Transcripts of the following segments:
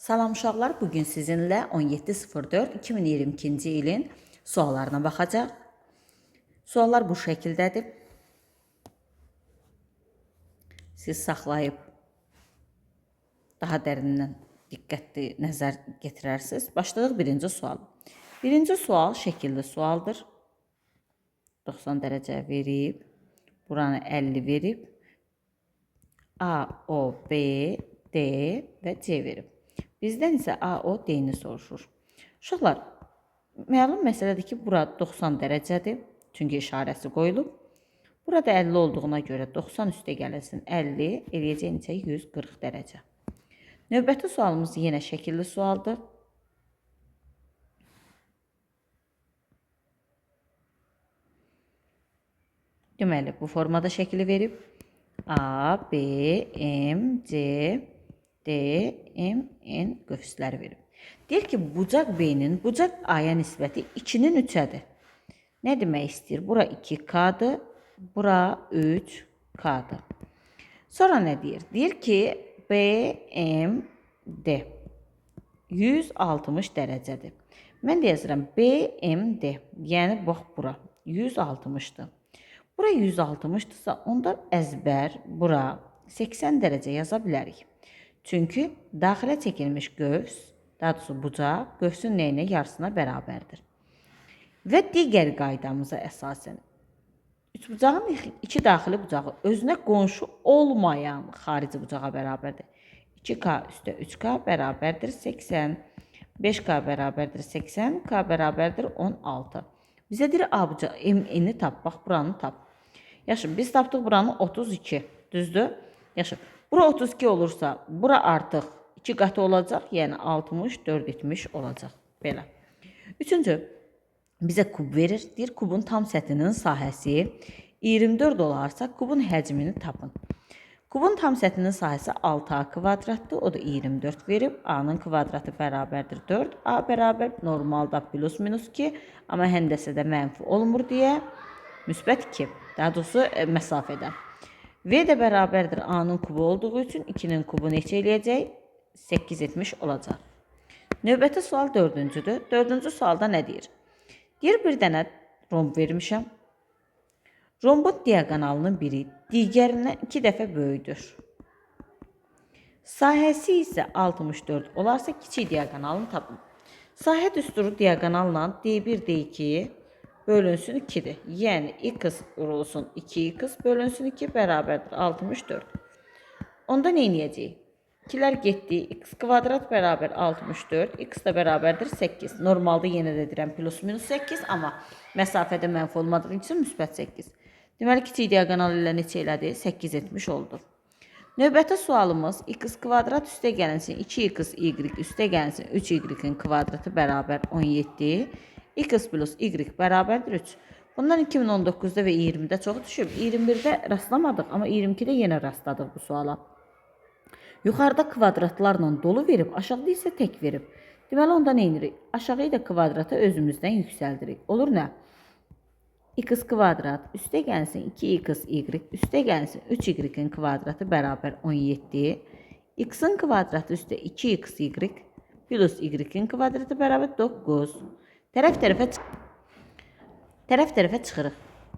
Salam uşaqlar, bugün sizinlə 17.04.2022-ci ilin suallarına baxacaq. Suallar bu şəkildədir. Siz saxlayıb daha dərindən diqqətli nəzər yetirərsiniz. Başlayaq birinci sual. Birinci sual şəkilli sualdır. 90 dərəcə verib, buranı 50 verib, A, O, B, D və C verib. Bizdən isə A, O, D-ni soruşur. Uşaqlar, məlum məsələdir ki, bura 90 dərəcədir. Çünki işarəsi qoyulub. Burada 50 olduğuna görə 90 üstə gəlirsin 50, eləyəcək neçə? 140 dərəcə. Növbəti sualımız yenə şəkilli sualdır. Deməli, bu formada şəkili verib. A, B, M, C, D, M, N qövsləri verib. Deyir ki, bucaq B-nin bucaq A-ya nisbəti 2-nin 3-ədir. Nə demək istəyir? Bura 2K-dır, bura 3K-dır. Sonra nə deyir? Deyir ki, B, M, D 160 dərəcədir. Mən deyəcəm B, M, D. Yəni, bax bura 160-dır. Bura 160-dırsa, onda əzbər bura 80 dərəcə yaza bilərik. Çünki daxilə çəkilmiş qövs, daha doğrusu bucaq, qövsün nəyinə yarısına bərabərdir. Və digər qaydamıza əsasən, üçbucağın iki daxili bucağı özünə qonşu olmayan xarici bucağa bərabərdir. 2K üstə 3K bərabərdir 80, 5K bərabərdir 80, K bərabərdir 16. Bizə deyir A bucağı, M-ni tap, bax buranı tap. Yaxşı, biz tapdıq buranı 32, düzdür? Yaxşı, bura 32 olursa, bura artıq 2 qatı olacaq, yəni 60, 4 etmiş olacaq. Belə. Üçüncü, bizə kub verir. Deyir, kubun tam səthinin sahəsi 24 olarsa, kubun həcmini tapın. Kubun tam səthinin sahəsi 6A kvadratdır, o da 24 verib. A-nın kvadratı bərabərdir 4, A bərabər normalda plus minus 2, amma həndəsədə mənfi olmur deyə müsbət 2, daha doğrusu məsafədə. V də bərabərdir A-nın kubu olduğu üçün 2-nin kubu neçə eləyəcək? 8 etmiş olacaq. Növbəti sual dördüncüdür. Dördüncü sualda nə deyir? Deyir, bir dənə romb vermişəm. Rombun diaqonalının biri digərindən 2 dəfə böyükdür. Sahəsi isə 64 olarsa kiçik diaqonalını tapın. Sahə düsturu diaqonalla D1, D2 bölünsün 2-dir. Yəni, x vurulsun 2x bölünsün 2 bərabərdir 64. Onda nə edəcəyik? 2-lər getdi, x kvadrat bərabər 64, x də bərabərdir 8. Normalda yenə də deyirəm plus minus 8, amma məsafədə mənfi olmadığı üçün müsbət 8. Deməli, kiçik diaqonal ilə neçə elədi? 8 etmiş oldu. Növbəti sualımız x kvadrat üstə gəlinsin 2x, y üstə gəlinsin 3y-in kvadratı bərabər 17. X plus y bərabərdir 3. Bundan 2019-da və 20-də çox düşüb. 21-də rastlamadıq, amma 22-də yenə rastladıq bu suala. Yuxarıda kvadratlarla dolu verib, aşağıda isə tək verib. Deməli, onda nə edirik? Aşağı ilə kvadratı özümüzdən yüksəldirik. Olur nə? X kvadrat üstə gəlsin 2x, y üstə gəlsin 3y-in kvadratı bərabər 17. X-in kvadratı üstə 2x, y plus y-in kvadratı bərabər 9. Tərəf-tərəfə çıxırıq.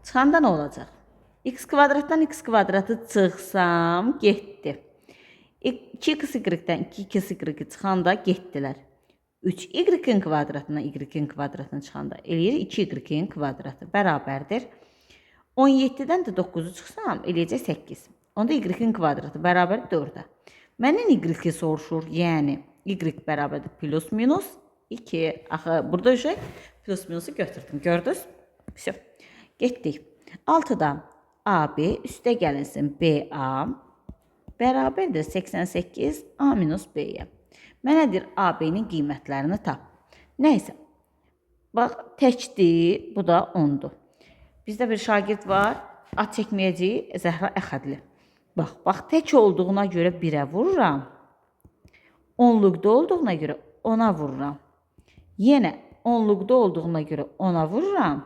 Çıxanda nə olacaq? X kvadratdan x kvadratı çıxsam, getdi. 2x-y-dən 2x-y çıxanda getdilər. 3y-in kvadratından y-in kvadratını çıxanda eləyir 2y-in kvadratı bərabərdir. 17-dən də 9-u çıxsam, eləyəcək 8. Onda y-in kvadratı bərabər 4-ə. Məndən y-i soruşur, yəni y bərabərdir plus minus 2. Axı, burada plus minusu götürdüm. Gördünüz? Getdik. 6-da AB üstə gəlinsin BA bərabərdir 88 A minus B-yə. Mənə deyir, AB-nin qiymətlərini tap. Nəysə, bax, təkdir, bu da 10-dur. Bizdə bir şagird var, ad çəkməyəcək, Zəhra Əxədli. Bax, tək olduğuna görə 1-ə vururam. 10-luqda olduğuna görə 10-a vururam. Yenə 10-luqda olduğuna görə 10-a vururam.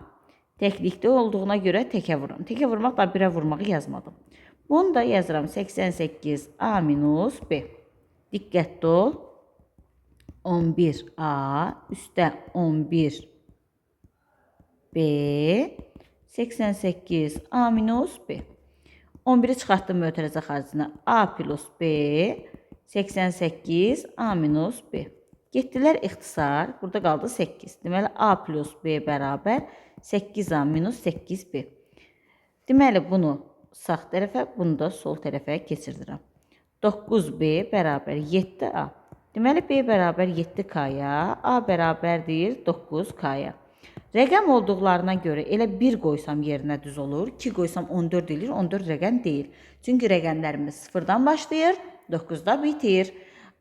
Təklikdə olduğuna görə təkə vururam. Təkə vurmaq da 1-ə vurmağı yazmadım. Bunu da yazıram 88 A minus B. Diqqətli ol. 11A üstə 11B 88A minus B. 11'i çıxartdım mötərizə xaricinə. A plus B 88A minus B. Getdilər ixtisar. Burada qaldı 8. Deməli A plus B bərabər 8A minus 8B. Deməli bunu sağ tərəfə, bunu da sol tərəfə keçirdirəm. 9B bərabər 7A. Deməli B bərabər 7K-ya, A bərabərdir 9K-ya. Rəqəm olduqlarına görə elə 1 qoysam yerinə düz olur, 2 qoysam 14 eləyir, 14 rəqəm deyil. Çünki rəqəmlərimiz 0-dan başlayır, 9-da bitir.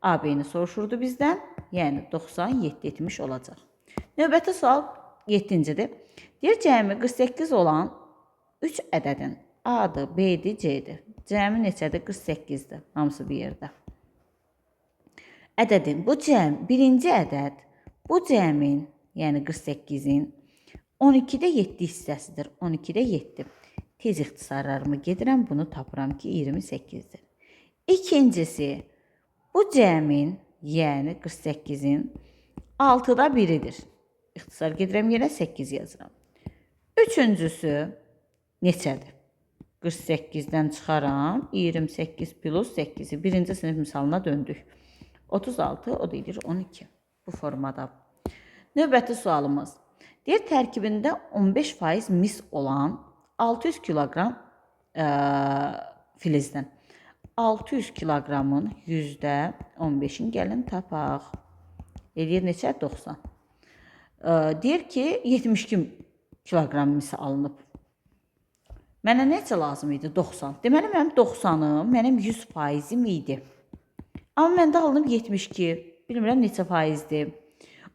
AB-ni soruşurdu bizdən, yəni 97 etmiş olacaq. Növbəti sual 7-cidir. Deyir, cəmi 48 olan 3 ədədin A-dır, B-dir, C-dir. Cəmi neçədir? 48-dir, hamısı bir yerdə. Ədədin, bu cəm, birinci ədəd, bu cəmin, yəni 48-in 12-də 7 hissəsidir. 12-də 7. Tez ixtisarlarımı gedirəm, bunu tapıram ki, 28-dir. İkincisi, bu cəmin, yəni 48-in 6-da 1-idir. İxtisar gedirəm, yenə 8 yazıram. Üçüncüsü neçədir? 48-dən çıxaram, 28 plus 8-i birinci sinif misalına döndük. 36, o da edir 12. Bu formada. Növbəti sualımız. Deyir, tərkibində 15% mis olan 600 kiloqram filizdən. 600 kiloqramın %15'in gəlin tapaq. Edir neçə? 90. Deyir ki, 72 kiloqram mis alınıb. Mənə neçə lazım idi? 90. Deməli, mənim 90'ım, mənim 100%'im idi. Amma məndə alınıb 72. Bilmirəm neçə faizdir.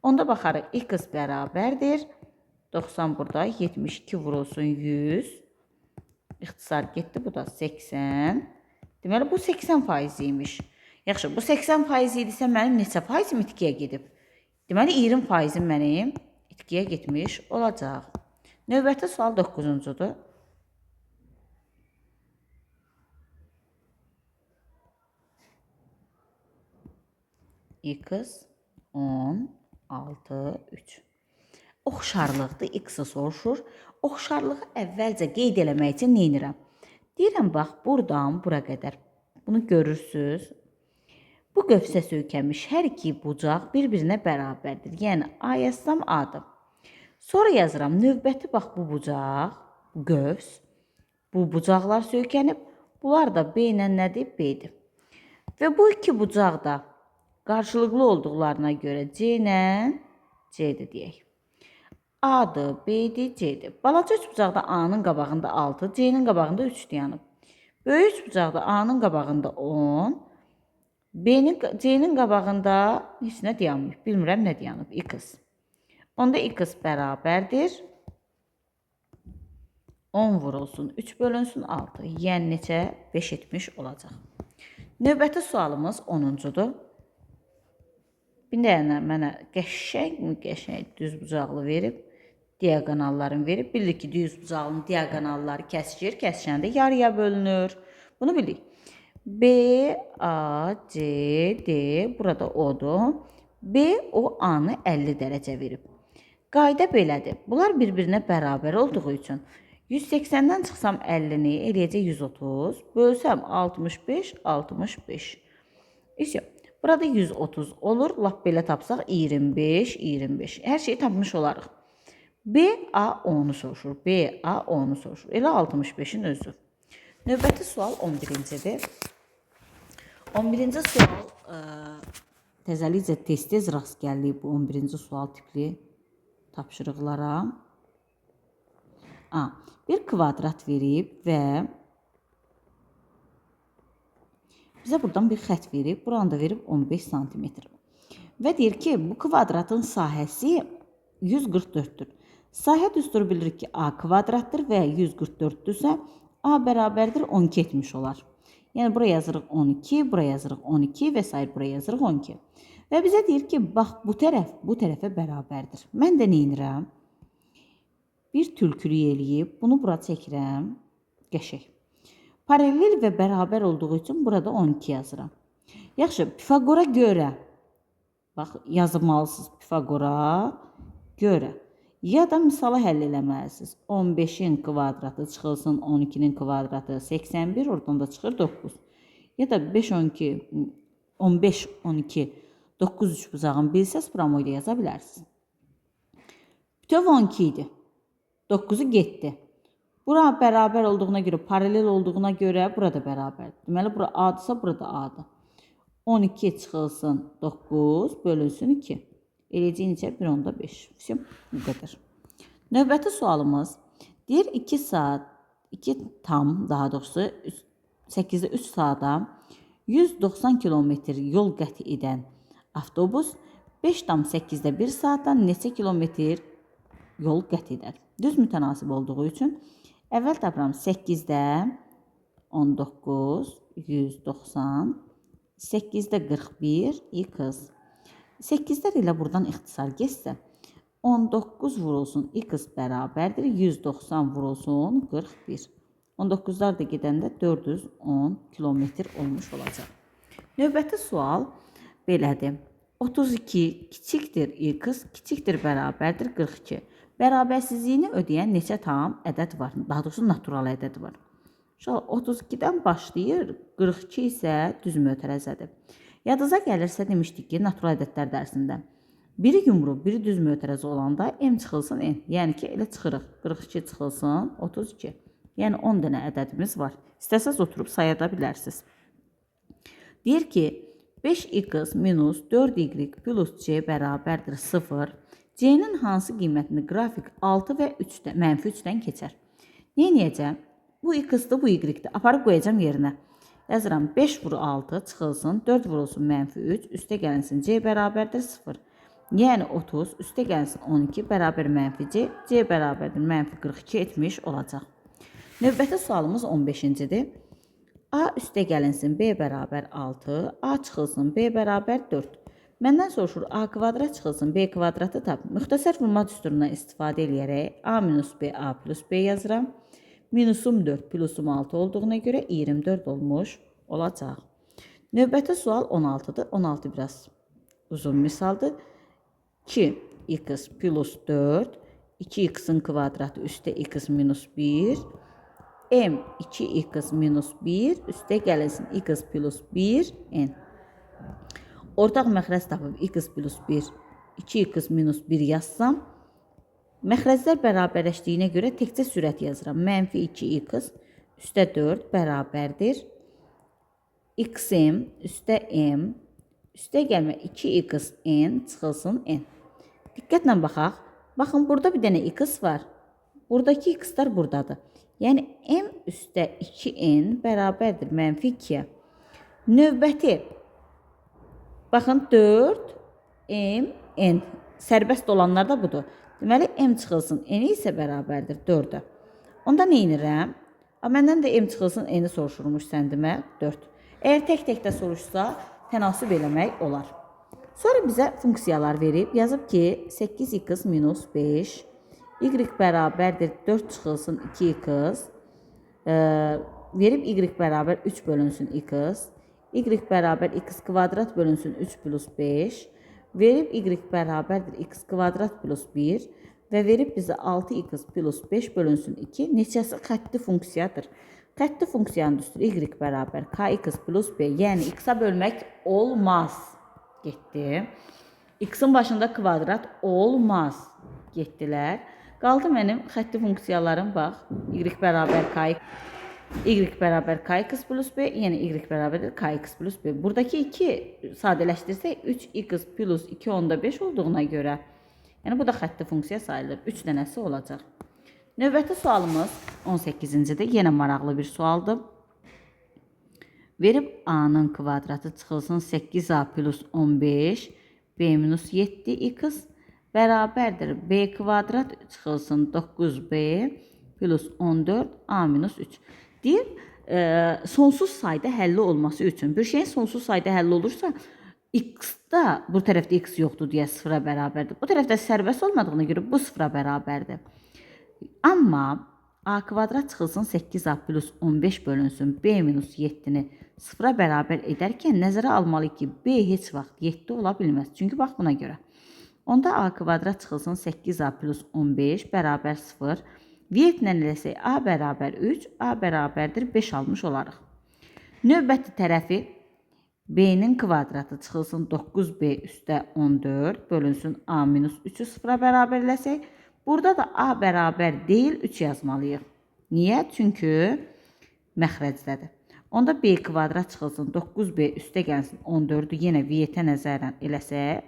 Onda baxarıq, x bərabərdir. 90 burada, 72 vurulsun 100. İxtisar getdi, bu da 80. Deməli, bu 80% imiş. Yaxşı, bu 80% idisə, mənim neçə faizim itkiyə gedib? Deməli, 20% mənim itkiyə getmiş olacaq. Növbəti sual 9-cudur. X 10, 6, 3. Oxşarlıqdır, x-i soruşur. Oxşarlığı əvvəlcə qeyd eləmək üçün nə edirəm? Deyirəm, bax, buradan bura qədər. Bunu görürsünüz. Bu qövsə söykənmiş hər iki bucaq bir-birinə bərabərdir. Yəni, A yazsam A-dır. Sonra yazıram, növbəti bax bu bucaq, bu qövs, bu bucaqlar söykənib. Bunlar da B ilə nədir? B-dir. Və bu iki bucaq da qarşılıqlı olduqlarına görə C ilə C-dir deyək. A-dır, B-dir, C-dir. Balaca üç bucaqda A-nın qabağında 6, C-nin qabağında 3 dayanıb. Böyük üç bucaqda A-nın qabağında 10, C-nin qabağında heç nə dayanmır. Bilmirəm nə dayanıb, x. Onda x bərabərdir. 10 vurulsun, 3 bölünsün 6. Yəni neçə? 5 etmiş olacaq. Növbəti sualımız 10-cudur. Bir dənə mənə qəşəng düz bucaqlı verib, diaqonallarını verib. Bildik ki, düz bucaqlının diaqonalları kəsişir, kəsişəndə yarıya bölünür. Bunu bildik. B, A, C, D, burada O'dur. B, O, A-nı 50 dərəcə verib. Qayda belədir. Bunlar bir-birinə bərabər olduğu üçün 180'dən çıxsam 50'ni eləyəcək 130. Bölsəm 65, 65. İşte burada 130 olur. Lap belə tapsaq 25, 25. Hər şeyi tapmış olarıq. B, A, O'nu soruşur. B, A, O'nu soruşur. Elə 65'in özü. Növbəti sual 11-cidir. 11-ci sual təzəlicə tez-tez rast gəlirik bu 11-ci sual tipli tapşırıqlara. Bir kvadrat verib və bizə buradan bir xət verib, buranı da verib 15 cm. Və deyir ki, bu kvadratın sahəsi 144'dür. Sahə düsturu bilirik ki, A kvadratdır və 144'dürsə, A bərabərdir 12 etmiş olar. Yəni, buraya yazırıq 12, buraya yazırıq 12 və s. buraya yazırıq 12. Və bizə deyir ki, bax, bu tərəf bu tərəfə bərabərdir. Mən də nə edirəm? Bir tülkülü eləyib, bunu bura çəkirəm. Qəşək. Paralel və bərabər olduğu üçün burada 12 yazıram. Yaxşı, Pifagora görə bax, yazmalısınız Pifagora görə. Ya da misalı həll eləməlisiniz. 15-in kvadratı çıxılsın 12-nin kvadratı 81, oradan da çıxır 9. Ya da 5, 12, 15, 12, 9 üçbucağını bilsəz, promoyda yaza bilərsiniz. Bütöv 12 idi. 9-u getdi. Bura bərabər olduğuna görə, paralel olduğuna görə burada bərabərdir. Deməli, bura A-dırsa, burada A-dır. 12 çıxılsın 9, bölünsün 2. Eləcək necə? 1/5. Bu qədər. Növbəti sualımız deyir 2 saat, 2 tam, daha doğrusu 8-də 3 saata 190 kilometr yol qət edən avtobus 5,8-də 1 saatda neçə kilometr yol qət edər? Düz mütənasib olduğu üçün əvvəl tapıram 8-də 19, 190, 8-də 41, x. 8-lər ilə buradan ixtisar getsə, 19 vurulsun x bərabərdir, 190 vurulsun 41. 19-lar da gedəndə 410 kilometr olmuş olacaq. Növbəti sual belədir. 32 kiçikdir x, kiçikdir bərabərdir 42. Bərabərsizliyini ödəyən neçə tam ədəd var? Daha doğrusu natural ədəd var. 32-dən başlayır, 42 isə düz mötərəzədir. Yadınıza gəlirsə demişdik ki, natural ədədlər dərsində biri yumru, biri düz mötərəzə olanda m çıxılsın n. Yəni ki, elə çıxırıq. 42 çıxılsın 32. Yəni 10 dənə ədədimiz var. İstəsəz oturub sayada bilərsiniz. Deyir ki, 5x minus 4y plus c bərabərdir 0. C-nin hansı qiymətini qrafik 6 və 3-də, mənfi 3-dən keçər? Neyəcəm? Bu x-dır, bu y-dir. Aparıb qoyacam yerinə. Yazıram 5 vuru 6 çıxılsın, 4 vurulsun mənfi 3, üstə gəlinsin c bərabərdir 0. Yəni 30, üstə gəlinsin 12 bərabər mənfi c, c bərabərdir mənfi 42 etmiş olacaq. Növbəti sualımız 15-cidir. A üstə gəlinsin b bərabər 6, a çıxılsın b bərabər 4. Məndən soruşur a kvadrat çıxılsın b kvadratı tap. Müxtəsər vurma düsturundan istifadə edərək a minus b, a plus b yazıram. Minusum 4, plusum 6 olduğuna görə 24 olmuş olacaq. Növbəti sual 16-dır. 16 biraz uzun misaldır. 2x plus 4, 2x'in kvadratı üstə x minus 1, m 2x minus 1, üstə gəlinsin x plus 1, n. Ortaq məxrəc tapıb x plus 1, 2x minus 1 yazsam, məxrəclər bərabərləşdiyinə görə təkcə sürət yazıram. Mənfi 2x üstə 4 bərabərdir. xm üstə m üstə gəlmə 2x n çıxılsın n. Diqqətlə baxaq. Baxın, burada bir dənə x var. Buradakı x-lar buradadır. Yəni m üstə 2n bərabərdir mənfi 2-yə. Növbəti. Baxın 4 m n. Sərbəst olanlar da budur. Deməli, m çıxılsın, n isə bərabərdir 4-ə. Onda nə edirəm? Məndən də m çıxılsın, n-i soruşurmuş sən demək 4. Əgər tək-tək də soruşsa, tənasib eləmək olar. Sonra bizə funksiyalar verib, yazıb ki, 8x minus 5, y bərabərdir 4 çıxılsın 2x, verib y bərabər 3 bölünsün x, y bərabər x kvadrat bölünsün 3 plus 5, verib y bərabərdir x kvadrat plus 1 və verib bizə 6x plus 5 bölünsün 2 neçəsi xətti funksiyadır. Xətti funksiyanın düsturu y bərabər kx plus b, yəni x-a bölmək olmaz. Getdi. X-in başında kvadrat olmaz. Getdilər. Qaldı mənim xətti funksiyalarım, bax, y bərabər kx plus b, yəni y bərabərdir kx plus b. Buradakı 2 sadələşdirsək 3x plus 2/5 olduğuna görə, yəni bu da xətti funksiya sayılır. 3 dənəsi olacaq. Növbəti sualımız 18-cidir. Yenə maraqlı bir sualdır. Verib a-nın kvadratı çıxılsın 8a plus 15, b minus 7x bərabərdir. B kvadrat çıxılsın 9b plus 14, a minus 3. Deyir, sonsuz sayda həlli olması üçün. Bir şeyin sonsuz sayda həlli olursa, x-da, bu tərəfdə x yoxdur deyə 0-a bərabərdir. Bu tərəfdə sərbəst olmadığına görə bu 0-a bərabərdir. Amma a kvadrat çıxılsın 8a plus 15 bölünsün b minus 7-ni sıfıra bərabər edərkən nəzərə almalıyıq ki, B heç vaxt 7 ola bilməz. Çünki bax buna görə. Onda A kvadrat çıxılsın 8A plus 15 bərabər 0. Vietlə eləsək A bərabər 3, A bərabərdir 5 almış olarıq. Növbəti tərəfi B'nin kvadratı çıxılsın 9B üstə 14 bölünsün A minus 3'ü sıfıra bərabər eləsək, burada da A bərabər deyil 3 yazmalıyıq. Niyə? Çünki məxrəcdədir. Onda B kvadrat çıxılsın 9B üstə gəlsin 14'ü yenə vietə nəzərən eləsək,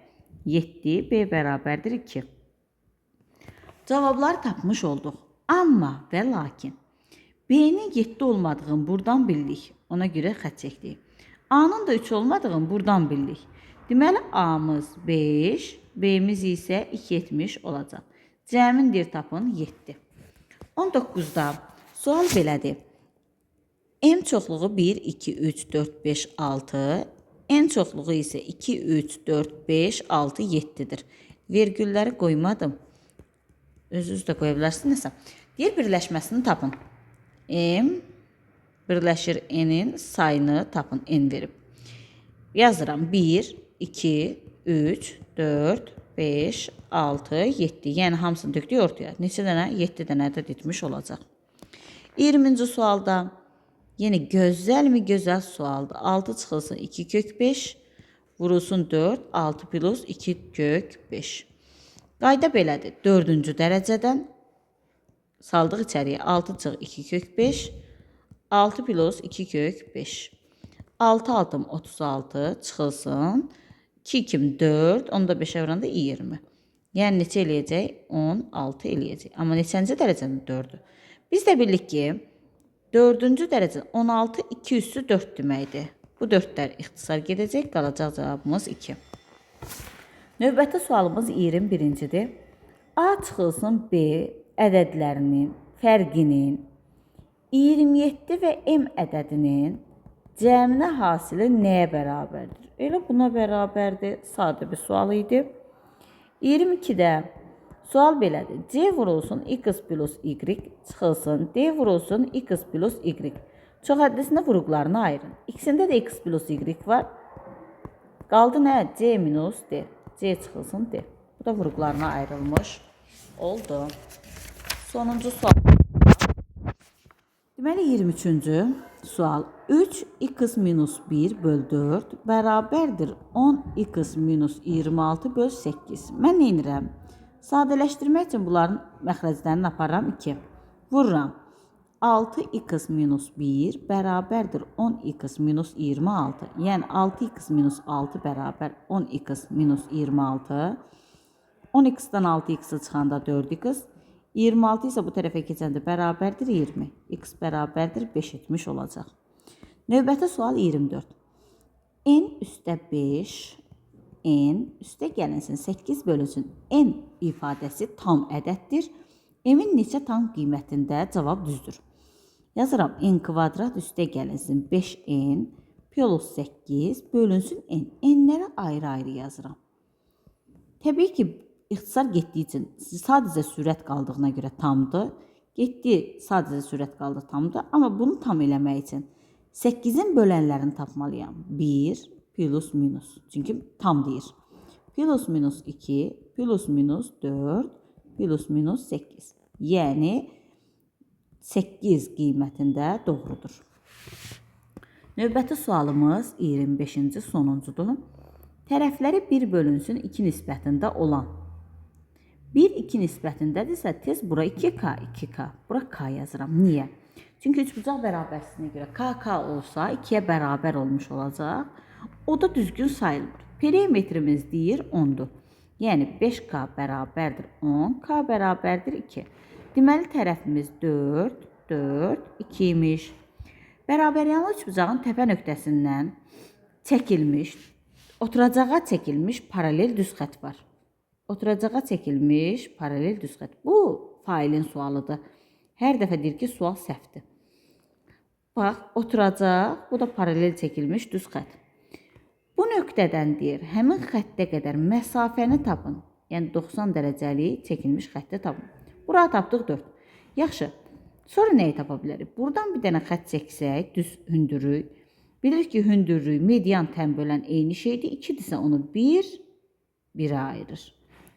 7, B bərabərdir 2. Cavabları tapmış olduq. Amma və lakin B'nin 7 olmadığını buradan bildik. Ona görə xət çəkdik. A'nın da 3 olmadığını buradan bildik. Deməli A'mız 5, B'miz isə 2 etmiş olacaq. Cəmin deyir tapın 7. 19'da sual belədir. M çoxluğu 1, 2, 3, 4, 5, 6. N çoxluğu isə 2, 3, 4, 5, 6, 7'dir. Vergülləri qoymadım. Özünüz də qoya bilərsiniz. Deyir birləşməsini tapın. M birləşir N'in sayını tapın. N verib. Yazıram 1, 2, 3, 4, 5, 6, 7. Yəni hamısını tökdük ortaya. Neçə dənə? 7 dənə də etmiş olacaq. 20-ci sualda yeni gözəl mi gözəl sualdır. 6 çıxılsın 2 kök 5 vurulsun 4, 6 plus 2 kök 5. Qayda belədir. 4-cü dərəcədən saldıq içəriyə 6 çıx 2 kök 5, 6 plus 2 kök 5. 6 altım 36 çıxılsın 2 2 4, onu da 5'ə vuranda 20. Yəni neçə eləyəcək? 16 eləyəcək. Amma neçənci dərəcənin 4'ü? Biz də bildik ki, 4-cü dərəcə 16, 2 üstü 4 deməkdir. Bu 4'lər ixtisar gedəcək, qalacaq cavabımız 2. Növbəti sualımız 21-cidir. A çıxılsın B ədədlərinin fərqinin 27 və M ədədinin cəmini hasili nəyə bərabərdir? Elə buna bərabərdir. Sadə bir sual idi. 22'də sual belədir. C vurulsun x plus y çıxılsın. D vurulsun x plus y. Çox həddisində vuruqlarını ayırın. İkisində də x plus y var. Qaldı nə? C minus D. C çıxılsın D. Bu da vuruqlarına ayrılmış oldu. Sonuncu sual. Deməli 23-cü sual. 3x minus 1 böl 4 bərabərdir 10x minus 26 böl 8. Mən nə edirəm? Sadələşdirmək üçün bunların məxrəclərini aparıram 2. Vururam. 6x minus 1 bərabərdir 10x minus 26. Yəni 6x minus 6 bərabər 10x minus 26. 10x'dən 6x'i çıxanda 4x. 26 isə bu tərəfə keçəndə bərabərdir 20. X bərabərdir 5 etmiş olacaq. Növbəti sual 24. N üstə 5, N üstə gəlinsin 8 bölünsün. N ifadəsi tam ədəddir. M-in neçə tam qiymətində cavab düzdür. Yazıram N kvadrat üstə gəlinsin 5N plus 8 bölünsün N. N'ləri ayrı-ayrı yazıram. Təbii ki, ixtisar getdiyi üçün sadəcə sürət qaldığına görə tamdır. Getdi, sadəcə sürət qaldı tamdır. Amma bunu tam eləmək üçün 8'in bölənlərini tapmalıyam. 1 plus minus. Çünki tam deyir. Plus minus 2 plus minus 4 plus minus 8. Yəni 8 qiymətində doğrudur. Növbəti sualımız 25-ci sonuncudur. Tərəfləri 1 bölünsün 2 nisbətində olan. 1 2 nisbətindədirsə tez bura 2K 2K. Bura K yazıram. Niyə? Çünki üçbucaq bərabərsizliyinə görə KK olsa 2'yə bərabər olmuş olacaq. O da düzgün sayılmır. Perimetrimiz deyir 10'dur. Yəni 5K bərabərdir 10, K bərabərdir 2. Deməli tərəfimiz 4, 4, 2 imiş. Bərabəryanlı üçbucağın təpə nöqtəsindən çəkilmiş, oturacağa çəkilmiş paralel düz xətt var. Oturacağa çəkilmiş paralel düz xətt. Bu failin sualıdır. Hər dəfə deyir ki, sual səhvdir. Bax, oturacaq, bu da paralel çəkilmiş düz xətt. Bu nöqtədən deyir, həmin xəttə qədər məsafəni tapın. Yəni 90 dərəcəli çəkilmiş xətti tapın. Bura tapdıq 4. Yaxşı, sonra nəyi tapa bilərik? Buradan bir dənə xətt çəksək, düz hündürük. Bilirik ki, hündürlüyü median tən bölən eyni şeydir. 2-dirsə onu 1-1-ə ayırır.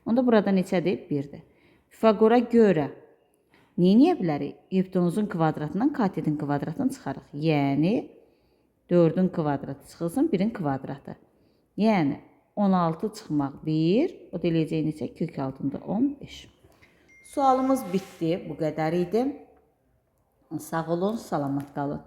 Onda burada neçədir? 1-dir. Pifagora görə neyə bilərik? Hipotenuzun kvadratından katetin kvadratını çıxarıq. Yəni 4-ün kvadratı çıxılsın 1-in kvadratı. Yəni 16 çıxmaq 1, o da eləyəcək neçə? Kök altında 15. Sualımız bitdi. Bu qədər idi. Sağ olun, salamat qalın.